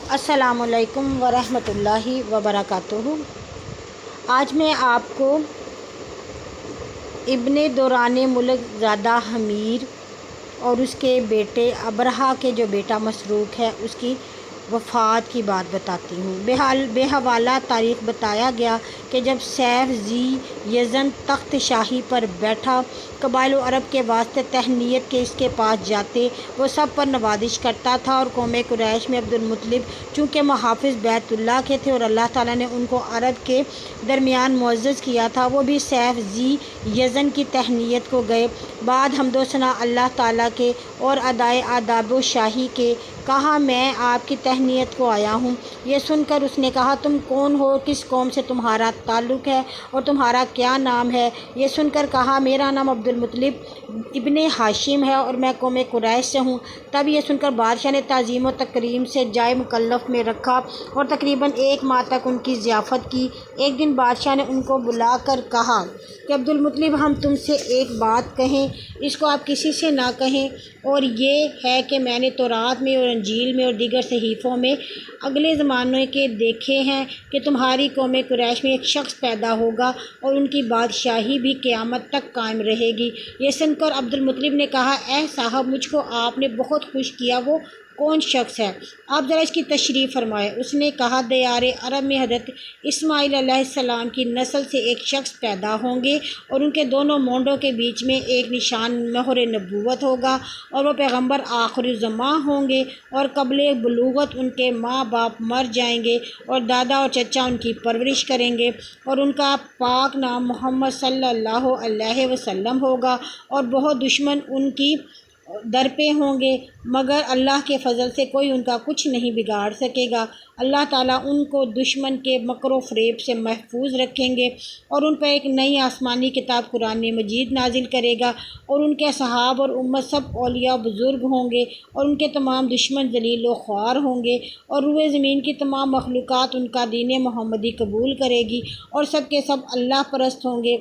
السلام علیکم ورحمۃ اللہ وبرکاتہ۔ آج میں آپ کو ابن دوران ملک زادہ حمیر اور اس کے بیٹے ابرہہ کے جو بیٹا مسروق ہے اس کی وفات کی بات بتاتی ہوں۔ بے حوالہ تاریخ بتایا گیا کہ جب سیف ذی یزن تخت شاہی پر بیٹھا، قبائل و عرب کے واسطے تہنیت کے اس کے پاس جاتے، وہ سب پر نوازش کرتا تھا، اور قوم قریش میں عبدالمطلب چونکہ محافظ بیت اللہ کے تھے اور اللہ تعالیٰ نے ان کو عرب کے درمیان معزز کیا تھا، وہ بھی سیف ذی یزن کی تہنیت کو گئے۔ بعد حمد و ثنا اللہ تعالیٰ کے اور ادائے آداب و شاہی کے کہا، میں آپ کی تہنیت کو آیا ہوں۔ یہ سن کر اس نے کہا، تم کون ہو، کس قوم سے تمہارا تعلق ہے اور تمہارا کیا نام ہے؟ یہ سن کر کہا، میرا نام عبدالمطلب ابن ہاشم ہے اور میں قوم قریش سے ہوں۔ تب یہ سن کر بادشاہ نے تعظیم و تکریم سے جائے مکلف میں رکھا اور تقریباً 1 ماہ تک ان کی ضیافت کی۔ ایک دن بادشاہ نے ان کو بلا کر کہا کہ عبدالمطلب، ہم تم سے ایک بات کہیں، اس کو آپ کسی سے نہ کہیں، اور یہ ہے کہ میں نے تورات میں اور انجیل میں اور دیگر صحیفوں میں اگلے زمانے کے دیکھے ہیں کہ تمہاری قوم قریش میں ایک شخص پیدا ہوگا اور ان کی بادشاہی بھی قیامت تک قائم رہے گی۔ یہ سن کر عبدالمطلب نے کہا، اے صاحب، مجھ کو آپ نے بہت خوش کیا، وہ کون شخص ہے؟ آپ ذرا اس کی تشریح فرمائیں۔ اس نے کہا، دیار عرب میں حضرت اسماعیل علیہ السلام کی نسل سے ایک شخص پیدا ہوں گے اور ان کے دونوں مونڈوں کے بیچ میں ایک نشان مہر نبوت ہوگا، اور وہ پیغمبر آخر الزماں ہوں گے، اور قبل بلوغت ان کے ماں باپ مر جائیں گے اور دادا اور چچا ان کی پرورش کریں گے، اور ان کا پاک نام محمد صلی اللہ علیہ وسلم ہوگا، اور بہت دشمن ان کی در پہ ہوں گے، مگر اللہ کے فضل سے کوئی ان کا کچھ نہیں بگاڑ سکے گا۔ اللہ تعالیٰ ان کو دشمن کے مکر و فریب سے محفوظ رکھیں گے اور ان پر ایک نئی آسمانی کتاب قرآن مجید نازل کرے گا، اور ان کے اصحاب اور امت سب اولیاء بزرگ ہوں گے، اور ان کے تمام دشمن ذلیل و خوار ہوں گے، اور روئے زمین کی تمام مخلوقات ان کا دین محمدی قبول کرے گی، اور سب کے سب اللہ پرست ہوں گے،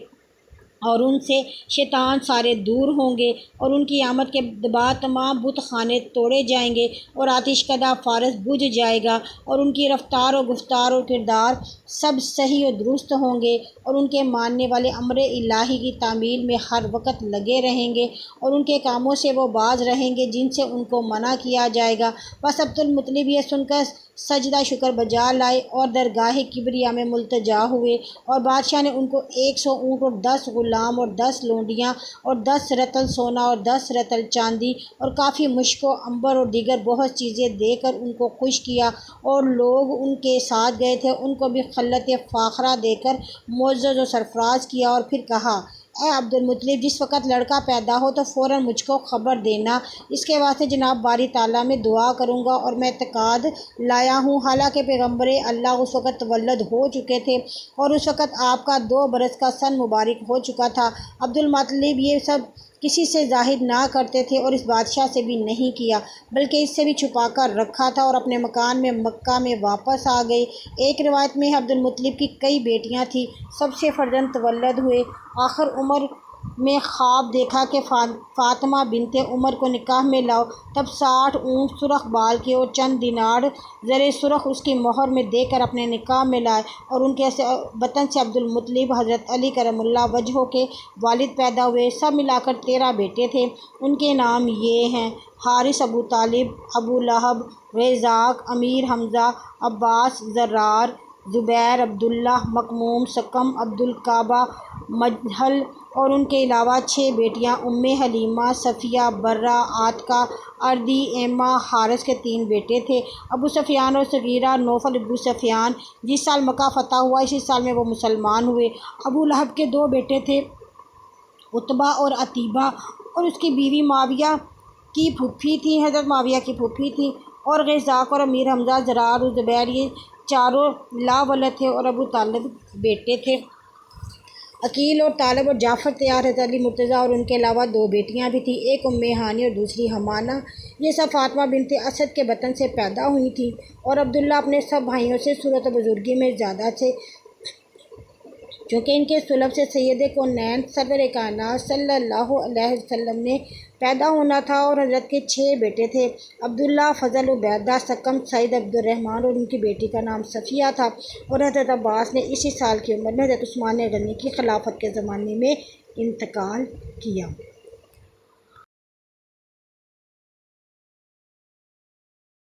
اور ان سے شیطان سارے دور ہوں گے، اور ان کی آمد کے بعد تمام بت خانے توڑے جائیں گے اور آتش کدہ فارس بجھ جائے گا، اور ان کی رفتار و گفتار و کردار سب صحیح و درست ہوں گے، اور ان کے ماننے والے امر الہی کی تعمیل میں ہر وقت لگے رہیں گے، اور ان کے کاموں سے وہ باز رہیں گے جن سے ان کو منع کیا جائے گا۔ بس عبدالمطلب یہ سن کر سجدہ شکر بجا لائے اور درگاہ کبریا میں ملتجا ہوئے، اور بادشاہ نے ان کو 100 اونٹ اور 10 غلام اور 10 لونڈیاں اور 10 رطل سونا اور 10 رطل چاندی اور کافی مشک و عنبر اور دیگر بہت چیزیں دے کر ان کو خوش کیا، اور لوگ ان کے ساتھ گئے تھے ان کو بھی خلت فاخرہ دے کر معزز و سرفراز کیا، اور پھر کہا، اے عبدالمطلب، جس وقت لڑکا پیدا ہو تو فوراً مجھ کو خبر دینا، اس کے واسطے جناب باری تعالیٰ میں دعا کروں گا، اور میں اعتقاد لایا ہوں۔ حالانکہ پیغمبر اللہ اس وقت تولد ہو چکے تھے اور اس وقت آپ کا 2 برس کا سن مبارک ہو چکا تھا۔ عبدالمطلب یہ سب کسی سے ظاہر نہ کرتے تھے اور اس بادشاہ سے بھی نہیں کیا، بلکہ اس سے بھی چھپا کر رکھا تھا، اور اپنے مکان میں مکہ میں واپس آ گئے۔ ایک روایت میں عبدالمطلب کی کئی بیٹیاں تھیں، سب سے فرزند تولد ہوئے۔ آخر عمر میں خواب دیکھا کہ فاطمہ بنت عمر کو نکاح میں لاؤ، تب 60 اونٹ سرخ بال کے اور چند دینار زر سرخ اس کی مہر میں دے کر اپنے نکاح میں لائے، اور ان کے بطن سے عبدالمطلب حضرت علی کرم اللہ وجہہ کے والد پیدا ہوئے۔ سب ملا کر 13 بیٹے تھے، ان کے نام یہ ہیں: حارث، ابو طالب، ابو لہب، رزاق، امیر حمزہ، عباس، زرار، زبیر، عبداللہ، مکموم، سکم، عبدالکعبہ، مجہل، اور ان کے علاوہ 6 بیٹیاں: ام حلیمہ، صفیہ، برہ، عاتقہ، اردی، ایمہ۔ حارث کے 3 بیٹے تھے، ابو سفیان اور صغیرہ نوفل۔ ابو سفیان جس سال مکہ فتح ہوا اسی سال میں وہ مسلمان ہوئے۔ ابو لہب کے 2 بیٹے تھے، عتبہ اور عتیبہ، اور اس کی بیوی معاویہ کی پھوپھی تھی، حضرت معاویہ کی پھوپھی تھی، اور رزاق اور امیر حمزہ، زرار اور زبیر، یہ چاروں لا ولد تھے، اور ابو طالب بیٹے تھے۔ عقیل اور طالب اور جعفر تیار، حضرت علی مرتضیٰ، اور ان کے علاوہ 2 بیٹیاں بھی تھیں، ایک ام ہانی اور دوسری حمانہ۔ یہ سب فاطمہ بنت اسد کے بطن سے پیدا ہوئی تھیں، اور عبداللہ اپنے سب بھائیوں سے صورت و بزرگی میں زیادہ تھے۔ چونکہ ان کے سلب سے سید کونین سرور کائنات صلی اللہ علیہ وسلم نے پیدا ہونا تھا، اور حضرت کے 6 بیٹے تھے: عبداللہ، فضل، عبیدہ، سکم، سعید، عبدالرحمن، اور ان کی بیٹی کا نام صفیہ تھا۔ اور حضرت عباس نے اسی سال کی عمر میں حضرت عثمان غنی کی خلافت کے زمانے میں انتقال کیا۔